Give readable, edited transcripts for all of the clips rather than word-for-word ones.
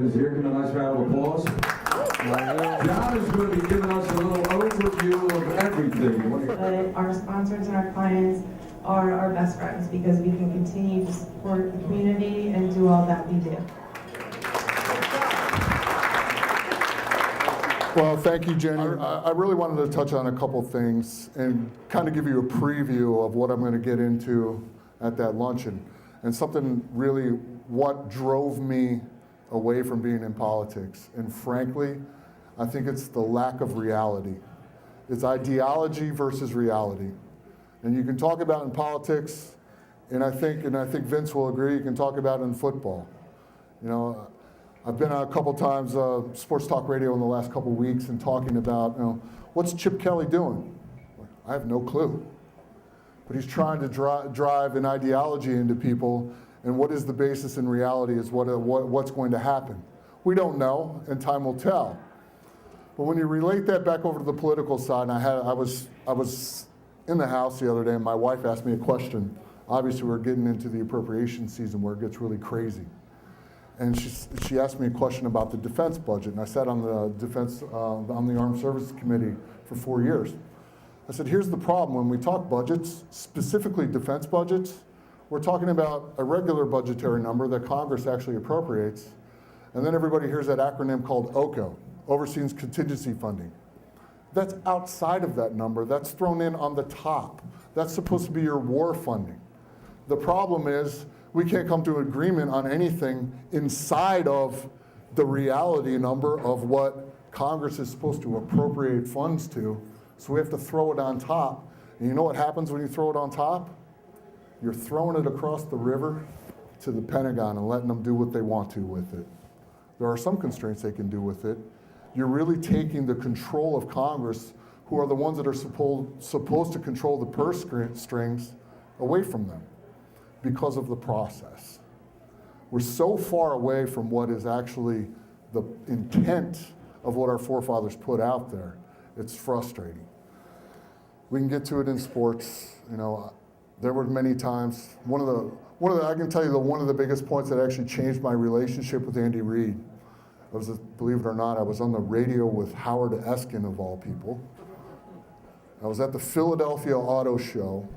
Jon is here. Give him a nice round of applause. Jon is going to be giving us a little overview of everything. But our sponsors and our clients are our best friends because we can continue to support the community and do all that we do. Well, thank you, Jenny. I really wanted to touch on a couple things and kind of give you a preview of what I'm going to get into at that luncheon. And something really what drove me away from being in politics. And frankly, I think it's the lack of reality. It's ideology versus reality. And you can talk about in politics, and I think Vince will agree, you can talk about it in football. You know, I've been on a couple times sports talk radio in the last couple weeks and talking about, you know, what's Chip Kelly doing? I have no clue. But he's trying to drive an ideology into people, and what is the basis in reality is what's going to happen. We don't know, and time will tell. But when you relate that back over to the political side, and I was in the house the other day, and my wife asked me a question. Obviously, we're getting into the appropriation season where it gets really crazy. And she asked me a question about the defense budget, and I sat on the Armed Services Committee for 4 years. I said, here's the problem. When we talk budgets, specifically defense budgets, we're talking about a regular budgetary number that Congress actually appropriates, and then everybody hears that acronym called OCO, Overseas Contingency Funding. That's outside of that number. That's thrown in on the top. That's supposed to be your war funding. The problem is we can't come to an agreement on anything inside of the reality number of what Congress is supposed to appropriate funds to. So we have to throw it on top. And you know what happens when you throw it on top? You're throwing it across the river to the Pentagon and letting them do what they want to with it. There are some constraints they can do with it. You're really taking the control of Congress, who are the ones that are supposed to control the purse strings, away from them because of the process. We're so far away from what is actually the intent of what our forefathers put out there. It's frustrating. We can get to it in sports. You know, there were many times. I can tell you one of the biggest points that actually changed my relationship with Andy Reid. Believe it or not, I was on the radio with Howard Eskin, of all people. I was at the Philadelphia Auto Show,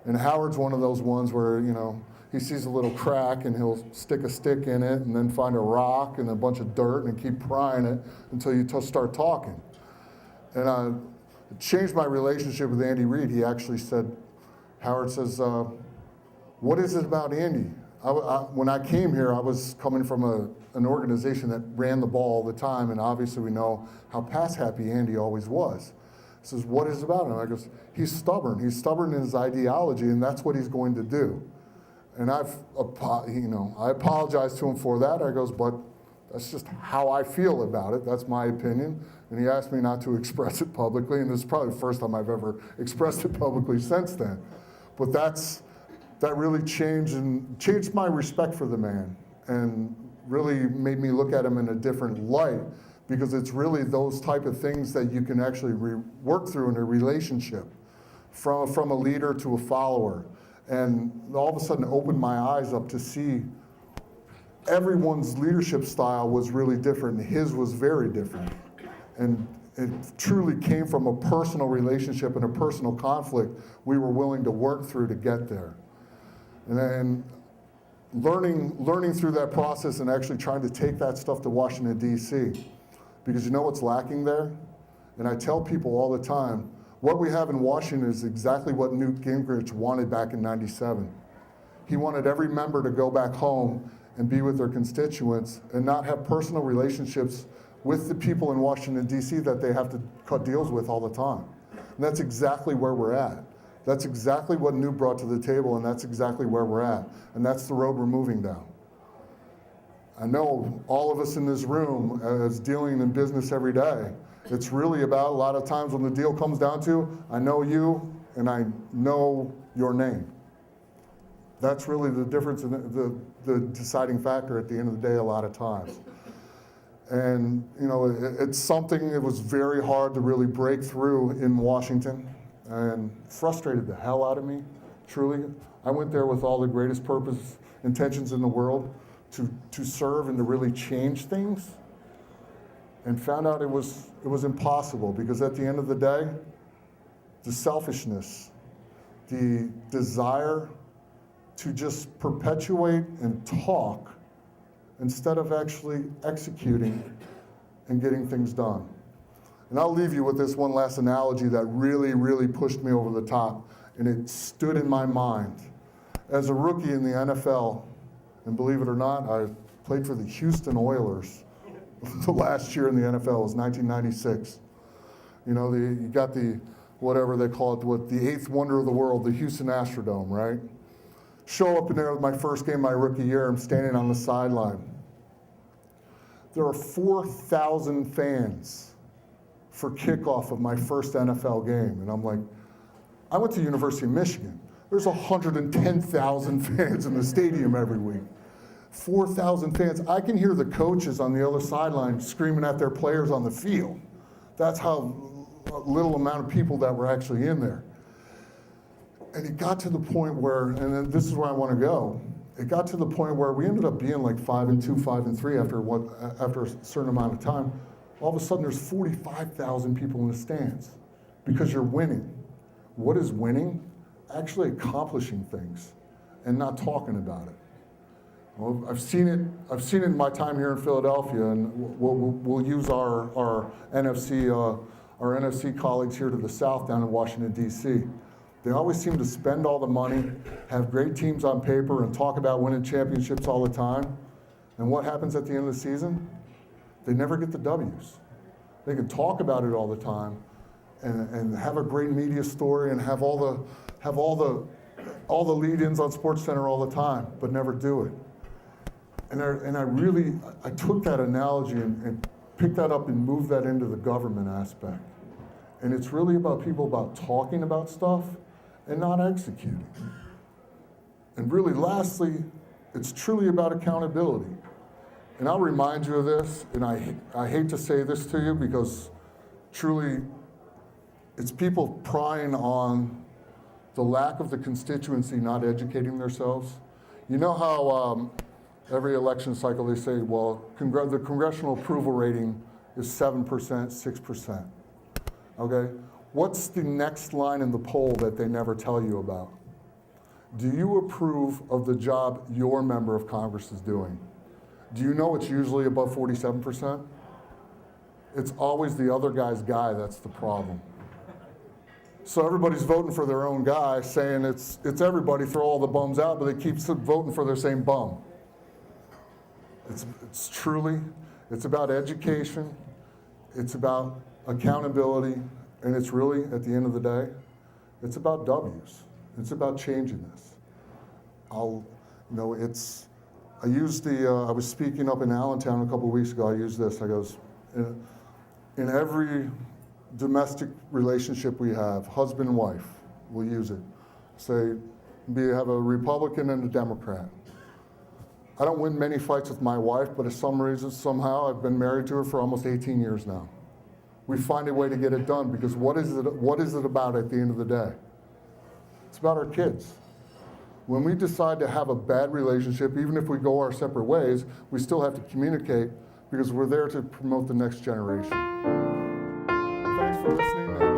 and Howard's one of those ones where, you know, he sees a little crack and he'll stick a stick in it and then find a rock and a bunch of dirt and keep prying it until you start talking. And it changed my relationship with Andy Reid. He actually said, Howard says, what is it about Andy? When I came here, I was coming from an organization that ran the ball all the time, and obviously we know how pass happy Andy always was. He says, what is it about him? I goes, he's stubborn. He's stubborn in his ideology, and that's what he's going to do. And I apologize to him for that. I goes, but that's just how I feel about it. That's my opinion. And he asked me not to express it publicly, and this is probably the first time I've ever expressed it publicly since then. But that really changed my respect for the man and really made me look at him in a different light, because it's really those type of things that you can actually work through in a relationship from a leader to a follower. And all of a sudden opened my eyes up to see everyone's leadership style was really different, and his was very different. And it truly came from a personal relationship and a personal conflict we were willing to work through to get there. And then learning through that process and actually trying to take that stuff to Washington, D.C. Because you know what's lacking there? And I tell people all the time, what we have in Washington is exactly what Newt Gingrich wanted back in '97. He wanted every member to go back home and be with their constituents and not have personal relationships with the people in Washington, D.C. that they have to cut deals with all the time. And that's exactly where we're at. That's exactly what Newt brought to the table, and that's exactly where we're at. And that's the road we're moving down. I know all of us in this room as dealing in business every day, it's really about a lot of times when the deal comes down to, I know you and I know your name. That's really the difference in the deciding factor at the end of the day a lot of times. And you know, it's something that was very hard to really break through in Washington, and frustrated the hell out of me, truly. I went there with all the greatest intentions in the world, to serve and to really change things, and found out it was impossible, because at the end of the day, the selfishness, the desire to just perpetuate and talk instead of actually executing and getting things done. And I'll leave you with this one last analogy that really, really pushed me over the top, and it stood in my mind. As a rookie in the NFL, and believe it or not, I played for the Houston Oilers. The last year in the NFL was 1996. You know, you got the, whatever they call it, the eighth wonder of the world, the Houston Astrodome, right? Show up in there with my first game, my rookie year, I'm standing on the sideline. There are 4,000 fans for kickoff of my first NFL game. And I'm like, I went to University of Michigan. There's 110,000 fans in the stadium every week. 4,000 fans. I can hear the coaches on the other sideline screaming at their players on the field. That's how little amount of people that were actually in there. And it got to the point where, and then this is where I want to go, it got to the point where we ended up being like 5-2, 5-3 after a certain amount of time. All of a sudden there's 45,000 people in the stands because you're winning. What is winning? Actually accomplishing things and not talking about it. Well, I've seen it in my time here in Philadelphia, and we'll use our NFC colleagues here to the south down in Washington, D.C. They always seem to spend all the money, have great teams on paper, and talk about winning championships all the time. And what happens at the end of the season? They never get the W's. They can talk about it all the time and have a great media story and have all the lead-ins on SportsCenter all the time, but never do it. And I took that analogy and picked that up and moved that into the government aspect. And it's really about people about talking about stuff and not executing. And really, lastly, it's truly about accountability. And I'll remind you of this, and I hate to say this to you because truly it's people prying on the lack of the constituency not educating themselves. You know how every election cycle they say, well, the congressional approval rating is 7%, 6%. Okay? What's the next line in the poll that they never tell you about? Do you approve of the job your member of Congress is doing? Do you know it's usually above 47%? It's always the other guy's guy that's the problem. So everybody's voting for their own guy, saying it's everybody, throw all the bums out, but they keep voting for their same bum. It's truly, it's about education, it's about accountability, and it's really, at the end of the day, it's about W's. It's about changing this. I was speaking up in Allentown a couple of weeks ago, I used this, I goes, in every domestic relationship we have, husband and wife, we'll use it. Say, we have a Republican and a Democrat. I don't win many fights with my wife, but for some reason, somehow, I've been married to her for almost 18 years now. We find a way to get it done, because what is it about at the end of the day? It's about our kids. When we decide to have a bad relationship, even if we go our separate ways, we still have to communicate, because we're there to promote the next generation. Thanks for listening.